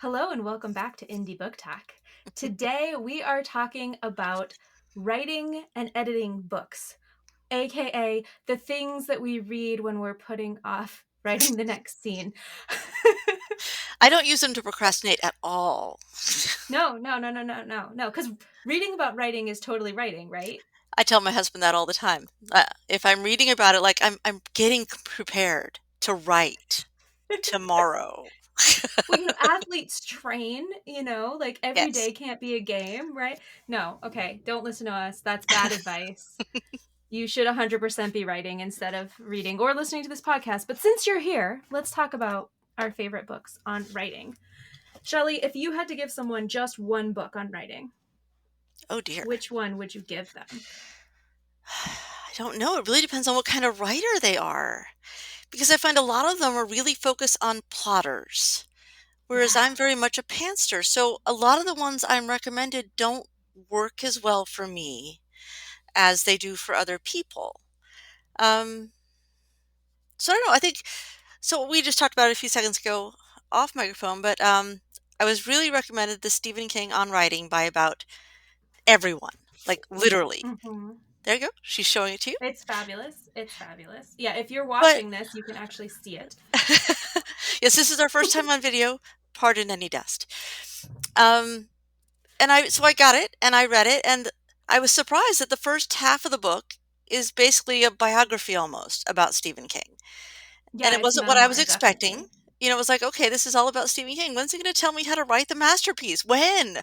Hello and welcome back to Indie Book Talk. Today we are talking about writing and editing books, aka the things that we read when we're putting off writing the next scene. I don't use them to procrastinate at all. No, because reading about writing is totally writing, right? I tell my husband that all the time. If I'm reading about it, like I'm getting prepared to write tomorrow. Well, athletes train, like every Yes. day can't be a game, right? No, okay, don't listen to us. That's bad advice. You should 100% be writing instead of reading or listening to this podcast. But since you're here, let's talk about our favorite books on writing. Shelley, if you had to give someone just one book on writing, Oh dear. which one would you give them? I don't know. It really depends on what kind of writer they are. Because I find a lot of them are really focused on plotters, whereas Yeah. I'm very much a pantser. So a lot of the ones I'm recommended don't work as well for me as they do for other people. Um, so I don't know. I think so. We just talked about it a few seconds ago off microphone, but I was really recommended the Stephen King on writing by about everyone, like literally. Mm-hmm. There you go. She's showing it to you. It's fabulous. It's fabulous. Yeah, if you're But watching this, you can actually see it. yes, this is our first time on video. Pardon any dust. Um, and I got it and I read it and I was surprised that the first half of the book is basically a biography almost about Stephen King. And Yeah, it it's wasn't what I was memoir, expecting. definitely. It was like, okay, this is all about Stephen King. When's he going to tell me how to write the masterpiece? When?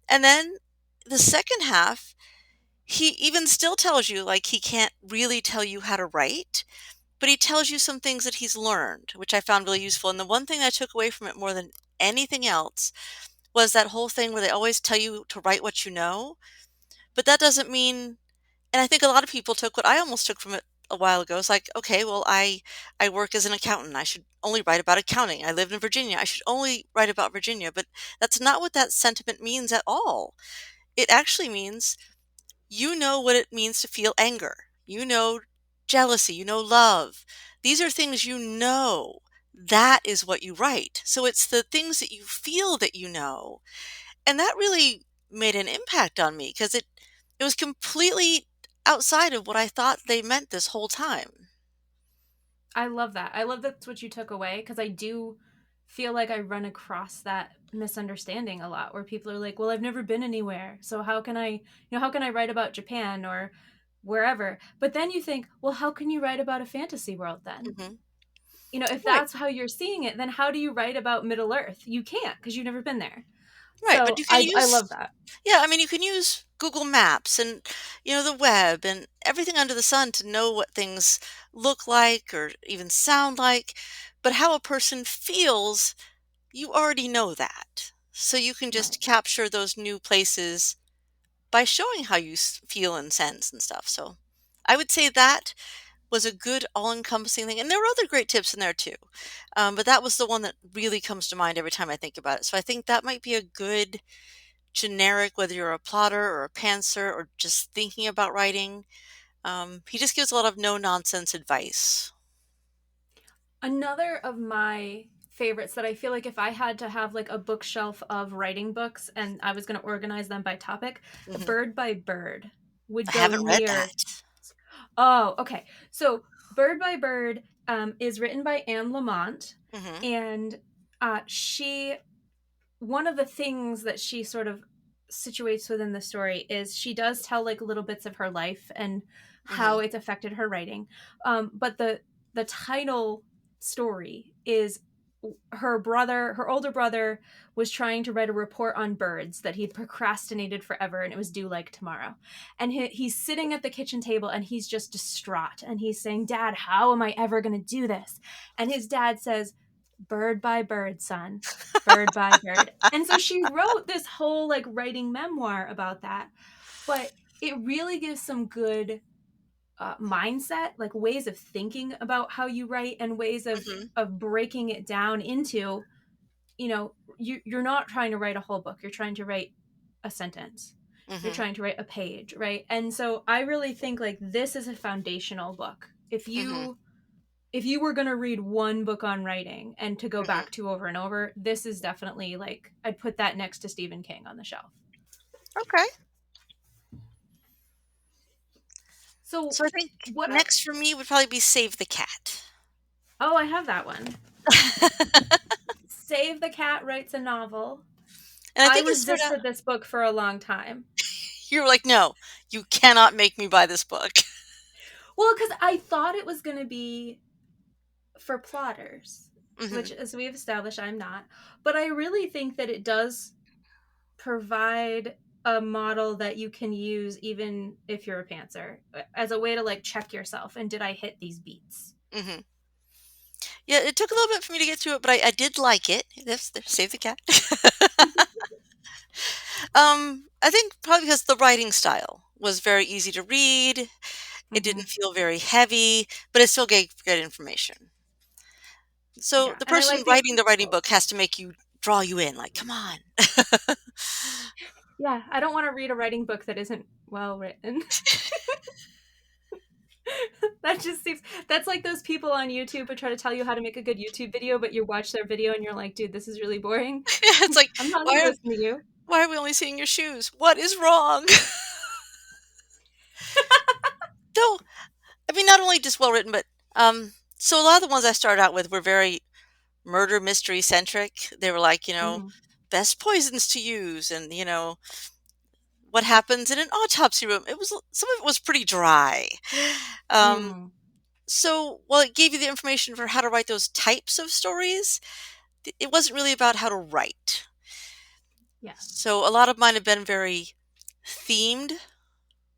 And then the second half, he even still tells you, like, he can't really tell you how to write, but he tells you some things that he's learned, which I found really useful. And the one thing I took away from it more than anything else was that whole thing where they always tell you to write what you know, but that doesn't mean and I think a lot of people took what I almost took from it a while ago. It's like, okay, well, I work as an accountant. I should only write about accounting. I live in Virginia. I should only write about Virginia. But that's not what that sentiment means at all. It actually means you know what it means to feel anger. You know jealousy. You know love. These are things you know. That is what you write. So it's the things that you feel that you know, and that really made an impact on me because it was completely outside of what I thought they meant this whole time. I love that. I love that's what you took away because I do feel like I run across that misunderstanding a lot where people are like, "Well, I've never been anywhere. So how can I write about Japan or wherever?" But then you think, "Well, how can you write about a fantasy world then?" Mhm. If Right, that's how you're seeing it, then how do you write about Middle Earth? You can't because you've never been there. right, but So you can I use love that. yeah, I mean, you can use Google Maps and, the web and everything under the sun to know what things look like or even sound like, but how a person feels, you already know that. So you can Right. just capture those new places by showing how you feel and sense and stuff. So I would say that was a good all-encompassing thing, and there were other great tips in there too. But that was the one that really comes to mind every time I think about it. So I think that might be a good generic, whether you're a plotter or a pantser or just thinking about writing. He just gives a lot of no-nonsense advice. Another of my favorites that I feel like if I had to have like a bookshelf of writing books and I was going to organize them by topic, Hmm. Bird by Bird would I go haven't read near. that. Oh, okay. So Bird by Bird is written by Anne Lamott, Hmm. and she one of the things that she sort of situates within the story is she does tell like little bits of her life and how Hmm. it's affected her writing. But the title story is her older brother was trying to write a report on birds that he'd procrastinated forever and it was due like tomorrow. And he's sitting at the kitchen table and he's just distraught and he's saying, "Dad, how am I ever going to do this?" And his dad says, "Bird by bird, son, bird by bird." And so she wrote this whole like writing memoir about that. But it really gives some good mindset, like ways of thinking about how you write and ways Hmm. of breaking it down into, you're not trying to write a whole book. You're trying to write a sentence. You're Hmm. trying to write a page, right? And so I really think like this is a foundational book. If Hmm. you if you were going to read one book on writing and to go Mhm. back to over and over, this is definitely like I'd put that next to Stephen King on the shelf. Okay. So So I think what are next for me would probably be Save the Cat. Oh, I have that one. Save the Cat writes a novel. And I I think it started out resisted this book for a long time. you were like, "No, you cannot make me buy this book." Well, cuz I thought it was going to be for plotters, which Mhm. as we've established I'm not. But I really think that it does provide a model that you can use even if you're a pantser as a way to like check yourself and did I hit these beats. Mhm. Yeah, it took a little bit for me to get through it, but I did like it. That's there, Save the Cat. I think probably because the writing style was very easy to read. It Mm-hmm. didn't feel very heavy, but it still gave good information. So Yeah, the and I person like the writing the writing book has to make you draw you in, like, come on. yeah, I don't want to read a writing book that isn't well written. That just seems that's like those people on YouTube who try to tell you how to make a good YouTube video, but you watch their video and you're like, dude, this is really boring. It's like, I'm not why gonna are listen to you. why are we only seeing your shoes? What is wrong? Though, I mean, not only just well written, but so a lot of the ones I started out with were very murder mystery centric. They were like, Mm-hmm. best poisons to use, and what happens in an autopsy room. It was some of it was pretty dry. Um, Mm. so while it gave you the information for how to write those types of stories, it wasn't really about how to write. Yes. So a lot of mine have been very themed,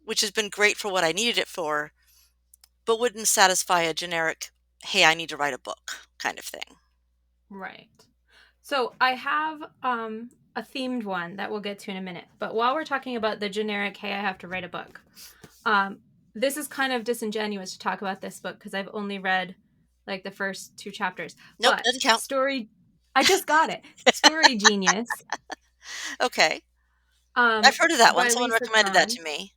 which has been great for what I needed it for, but wouldn't satisfy a generic, hey, I need to write a book kind of thing. Right. So I have a themed one that we'll get to in a minute. But while we're talking about the generic, hey, I have to write a book, um, this is kind of disingenuous to talk about this book because I've only read like the first two chapters. Nope, But doesn't count. I just got it. Story Genius, Okay. I've heard of that one. by Someone Lisa recommended that Kron. to me.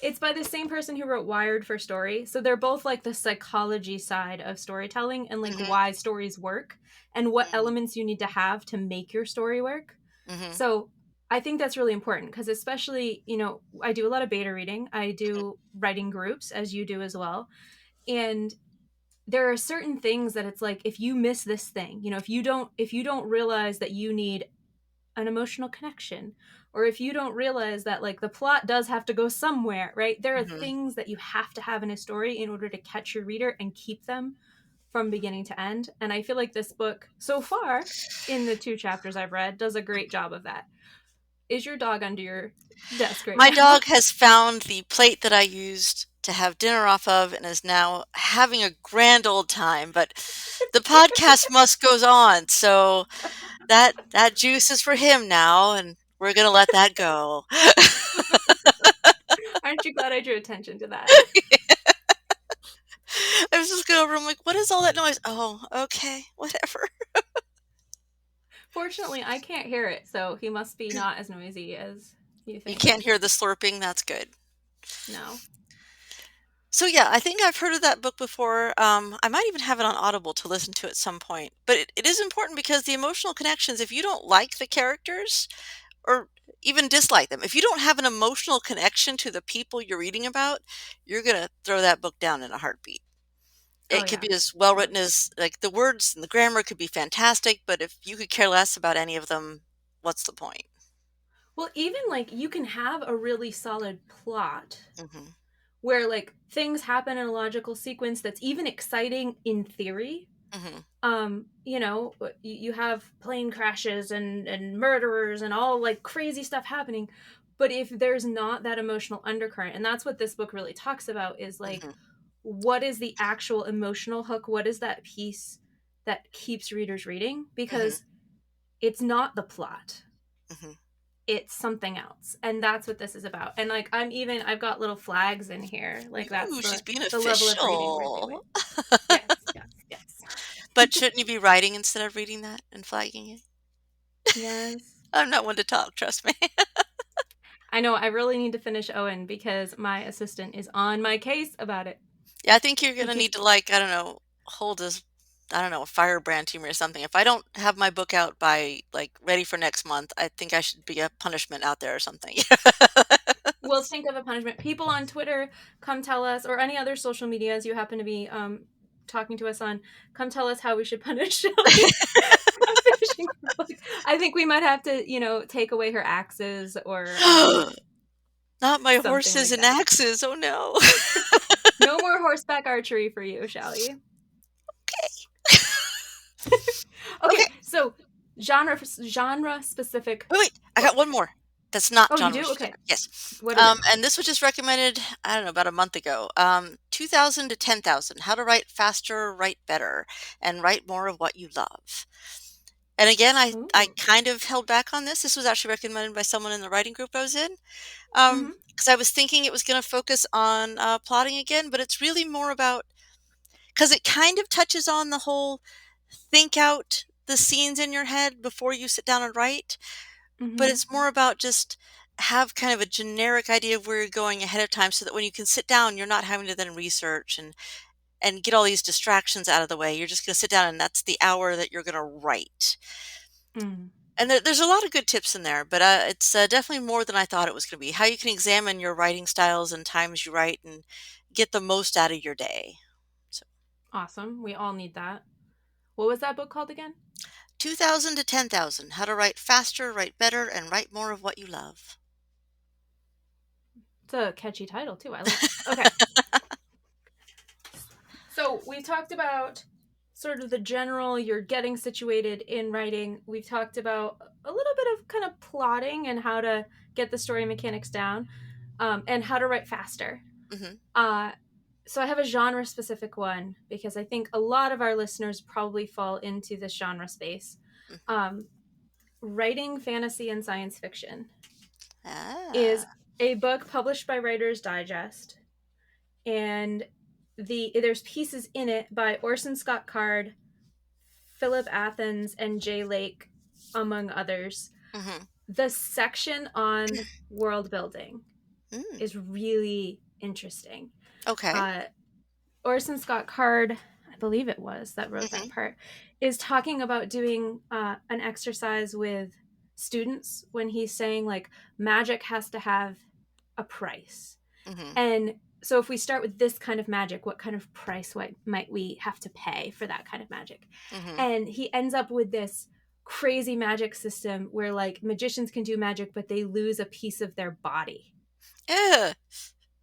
It's by the same person who wrote Wired for Story. So they're both like the psychology side of storytelling and like Hmm. why stories work and what elements you need to have to make your story work. Hmm. So I think that's really important because, especially, I do a lot of beta reading, I do writing groups, as you do as well. And there are certain things that it's like if you miss this thing, if you don't realize that you need an emotional connection, or if you don't realize that like the plot does have to go somewhere, right? There are Hmm. things that you have to have in a story in order to catch your reader and keep them from beginning to end. And I feel like this book so far, in the two chapters I've read, does a great job of that. Is your dog under your desk right My now? dog has found the plate that I used to have dinner off of and is now having a grand old time, but the podcast must goes on, so that juice is for him now, and we're gonna let that go. Aren't you glad I drew attention to that? I was just going over, I'm like, "What is all that noise?" "Oh, okay, whatever." Fortunately, I can't hear it, so he must be not as noisy as you You think. can't hear the slurping, that's good. No. So, yeah, I think I've heard of that book before, I might even have it on Audible to listen to at some point, but it is important because the emotional connections, if you don't like the characters or even dislike them, if you don't have an emotional connection to the people you're reading about, you're gonna throw that book down in a heartbeat. Oh It could yeah. be as well Yeah. written as like, the words and the grammar could be fantastic, but if you could care less about any of them, what's the point? Well, even like you can have a really solid plot Mhm, where like things happen in a logical sequence that's even exciting in theory. mhm, You have plane crashes and murderers and all like crazy stuff happening, but if there's not that emotional undercurrent, and that's what this book really talks about, is like mhm, what is the actual emotional hook, what is that piece that keeps readers reading, mhm, because it's not the plot, mhm. it's something else, and that's what this is about. And like I've got little flags in here, like that's Ooh, she's being the level of reading we're official. doing. Yes, yes, yes. But shouldn't you be writing instead of reading that and flagging it? Yes, I'm not one to talk, trust me. I know. I really need to finish Owen because my assistant is on my case about it. Yeah, I think you're He gonna keeps need to, like, I don't know, hold a, I don't know, a firebrand to me or something. If I don't have my book out by like ready for next month, I think I should be a punishment out there or something. We'll think of a punishment. People on Twitter, come tell us, or any other social medias you happen to be talking to us on, come tell us how we should punish Shelley for not finishing her book. I think we might have to, take away her axes or Not my something horses like and that. axes. Oh no. No more horseback archery for you, Shelley. Okay. Okay, so genre specific Wait, I got one book. more. That's not Oh, you genre do? Okay. specific. Yes. What is it? And this was just recommended, I don't know, about a month ago. 2000 to 10,000, How to Write Faster, Write Better, and Write More of What You Love. And again, I Ooh. kind of held back on this. This was actually recommended by someone in the writing group I was in. Mm-hmm. Because I was thinking it was going to focus on plotting again, but it's really more about, because it kind of touches on the whole think out the scenes in your head before you sit down and write, but Mm-hmm. it's more about just have kind of a generic idea of where you're going ahead of time so that when you can sit down, you're not having to then research and get all these distractions out of the way. You're just going to sit down and that's the hour that you're going to write. Mm. And there's a lot of good tips in there, but it's definitely more than I thought it was going to be. How you can examine your writing styles and times you write and get the most out of your day. So Awesome. We all need that. What was that book called again? 2000 to 10,000, How to Write Faster, Write Better, and Write More of What You Love. It's a catchy title too. I like it. Okay. So we talked about sort of the general, you're getting situated in writing. We've talked about a little bit of kind of plotting and how to get the story mechanics down, and how to write faster. Hmm. Uh, so I have a genre specific one because I think a lot of our listeners probably fall into this genre space. Um, Writing fantasy and science fiction is Ah. a book published by Writer's Digest, and there's pieces in it by Orson Scott Card, Philip Athens, and Jay Lake, among others. Hmm. The section on world building Mm. is really interesting. Okay. Uh, Orson Scott Card, I believe it was, that wrote that Hmm. part, is talking about doing an exercise with students when he's saying, like, magic has to have a price. Hmm. And so if we start with this kind of magic, what kind of price might we have to pay for that kind of magic? Hmm. And he ends up with this crazy magic system where, like, magicians can do magic, but they lose a piece of their body. Yeah.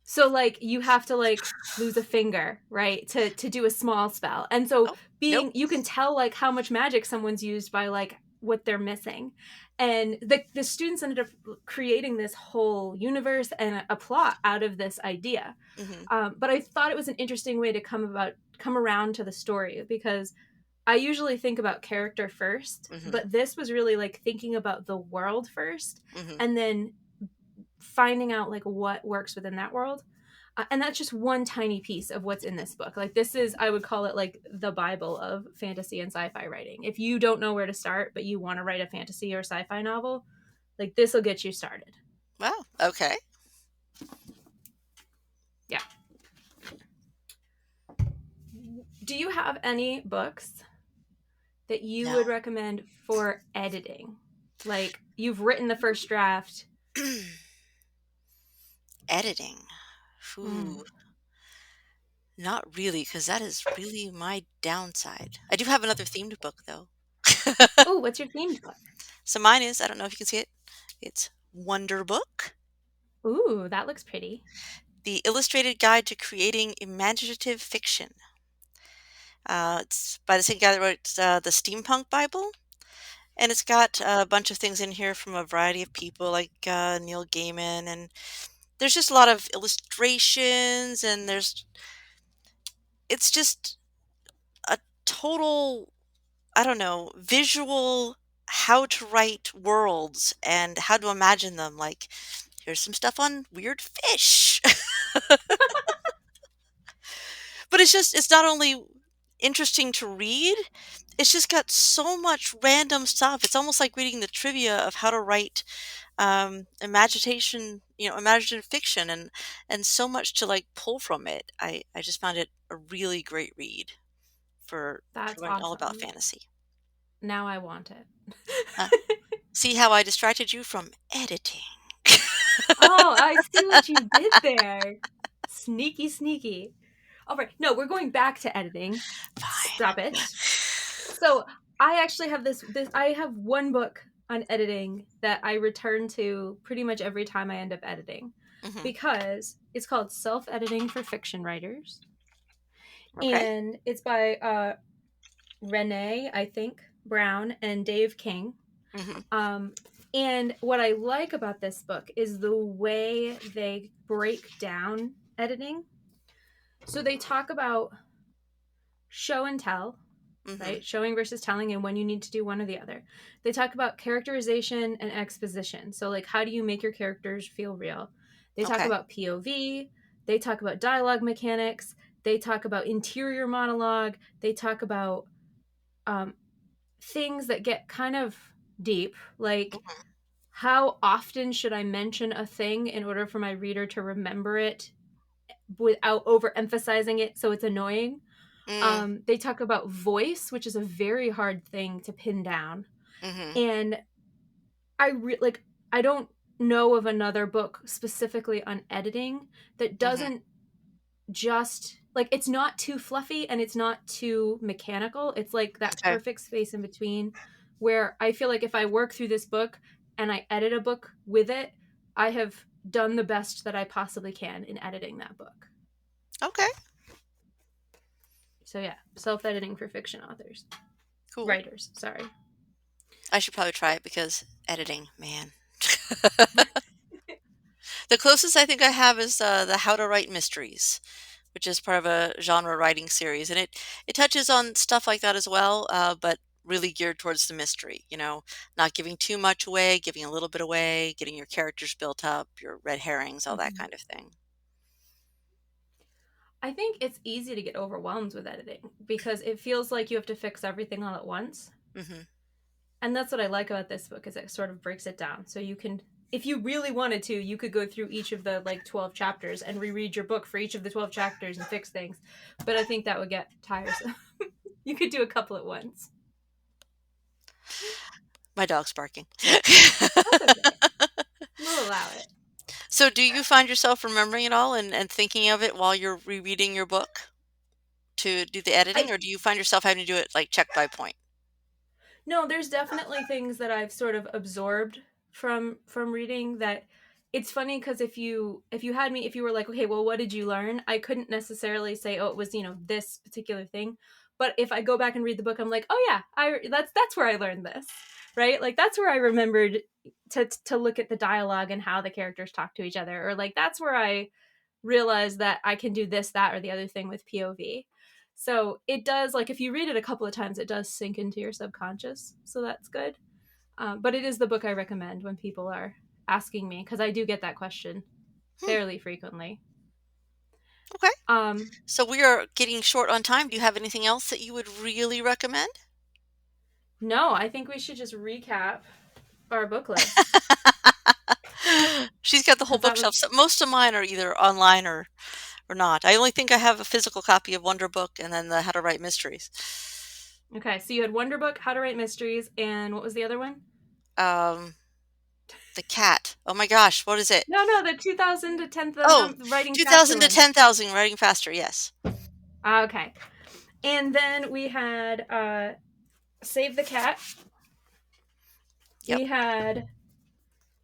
So, like, you have to, like, lose a finger, right, to do a small spell. And so Oh, nope. being you can tell, like, how much magic someone's used by, like, what they're missing. And the students ended up creating this whole universe and a plot out of this idea. Hmm. But I thought it was an interesting way to come around to the story, because I usually think about character first, Hmm. but this was really like thinking about the world first, Hmm. and then finding out like what works within that world. And that's just one tiny piece of what's in this book. Like, this is, I would call it like the Bible of fantasy and sci-fi writing. If you don't know where to start, but you want to write a fantasy or sci-fi novel, like, this will get you started. Wow. Okay. Yeah. Do you have any books that you would No. recommend for editing? Like, you've written the first draft. Editing. Mm. Ooh, not really, because that is really my downside. I do have another themed book though. Oh, what's your themed book? So mine is, I don't know if you can see it. It's Wonderbook, Ooh, that looks pretty. the illustrated guide to creating imaginative fiction. It's by the same guy that wrote the Steampunk Bible. And it's got a bunch of things in here from a variety of people like Neil Gaiman. And there's just a lot of illustrations and it's just a total, I don't know, visual how to write worlds and how to imagine them. Like, here's some stuff on weird fish. But it's not only interesting to read, it's just got so much random stuff. It's almost like reading the trivia of how to write imagination, imaginative fiction and so much to like pull from it. I just found it a really great read. for That's learning all about awesome. fantasy. Now I want Uh, it. See how I distracted you from editing? Oh, I see what you did there. Sneaky, sneaky. All right. No, we're going back to editing. Fine. Stop it. So I actually have I have one book on editing that I return to pretty much every time I end up editing Hmm. because it's called Self-Editing for Fiction Writers. Okay. And it's by Renee, I think, Brown and Dave King. Hmm. Um, and what I like about this book is the way they break down editing. So they talk about show and tell, Hmm. right? Showing versus telling, and when you need to do one or the other. They talk about characterization and exposition. So, like, how do you make your characters feel real? They talk Okay. about POV. They talk about dialogue mechanics. They talk about interior monologue. They talk about um, things that get kind of deep, like how often should I mention a thing in order for my reader to remember it without overemphasizing it so it's annoying? Mm-hmm. They talk about voice, which is a very hard thing to pin down. Hmm. And like I don't know of another book specifically on editing that Hmm. doesn't just like it's not too fluffy and it's not too mechanical. It's like that Okay. perfect space in between where I feel like if I work through this book and I edit a book with it, I have done the best that I possibly can in editing that book. Okay. So yeah, self-editing for fiction authors, Cool. writers, sorry. I should probably try it because editing, man. The closest I think I have is the How to Write Mysteries, which is part of a genre writing series, and it touches on stuff like that as well, but really geared towards the mystery. Not giving too much away, giving a little bit away, getting your characters built up, your red herrings, all that Mhm. kind of thing. I think it's easy to get overwhelmed with editing because it feels like you have to fix everything all at once. Hmm. And that's what I like about this book is it sort of breaks it down. So you can if you really wanted to, you could go through each of the like 12 chapters and reread your book for each of the 12 chapters and fix things. But I think that would get tiresome. You could do a couple at once. My dog's barking. That's okay. We'll allow it. So, do you find yourself remembering it all and thinking of it while you're rereading your book to do the editing, I or do you find yourself having to do it like check by point? No, there's definitely things that I've sort of absorbed from reading that it's funny because if you were like, okay, well, what did you learn? I couldn't necessarily say, oh, it was this particular thing. But if I go back and read the book, I'm like, oh yeah, that's where I learned this, right? Like that's where I remembered to look at the dialogue and how the characters talk to each other, or like that's where I realized that I can do this, that, or the other thing with POV. So it does, like, if you read it a couple of times, it does sink into your subconscious. So that's good. But it is the book I recommend when people are asking me, because I do get that question Hmm, fairly frequently. okay. Um, So we are getting short on time. Do you have anything else that you would really recommend? no, I think we should just recap our book list. She's got the whole Because that bookshelf. was So most of mine are either online or not. I only think I have a physical copy of Wonderbook and then the How to Write Mysteries. okay. So you had Wonderbook, How to Write Mysteries, and what was the other one? Um, the cat. Oh my gosh, what is it? No, the 2000 to 10,000 Oh, Writing Faster 2000 to one. 10,000 Writing Faster. Yes. Okay. And then we had Save the Cat. Yep. We had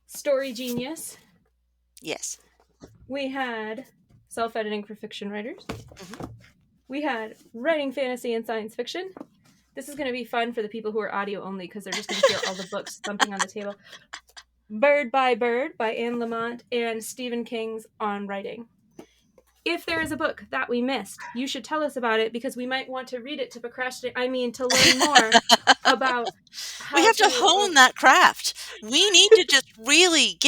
Story Genius. Yes. We had self editing for fiction writers. Hmm. We had writing fantasy and science fiction. This is going to be fun for the people who are audio only because they're just going to hear all the books thumping on the table. Bird by Bird by Anne Lamott and Stephen King's On Writing. If there is a book that we missed, you should tell us about it because we might want to read it to procrastinate. I mean, to learn more about We how have to to. hone that craft. We need to just really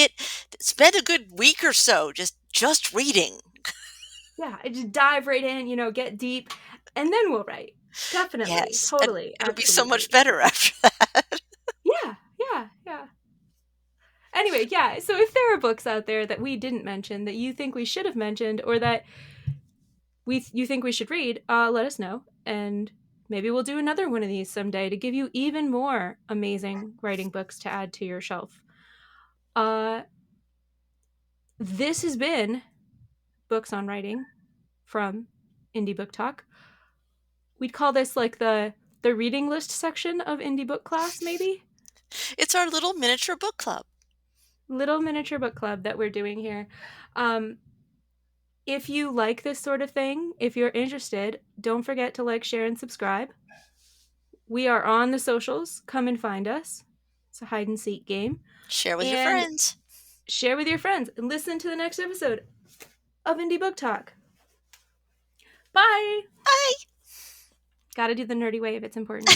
spend a good week or so just reading. Yeah, just dive right in, get deep, and then we'll write. Definitely, Yes, and totally, it'll be so much absolutely. better after that. Yeah, yeah, yeah. Anyway, yeah. So if there are books out there that we didn't mention that you think we should have mentioned, or that you think we should read, let us know, and Maybe we'll do another one of these someday to give you even more amazing writing books to add to your shelf. Uh, this has been Books on Writing from Indie Book Talk. We'd call this like the reading list section of Indie Book Class, maybe? It's our little miniature book club. Little miniature book club that we're doing here. If you like this sort of thing, if you're interested, don't forget to like, share, and subscribe. We are on the socials. Come and find us. It's a hide and seek game. Share with your And friends. share with your friends and listen to the next episode of Indie Book Talk. Bye. Bye. Gotta do the nerdy wave. It's important.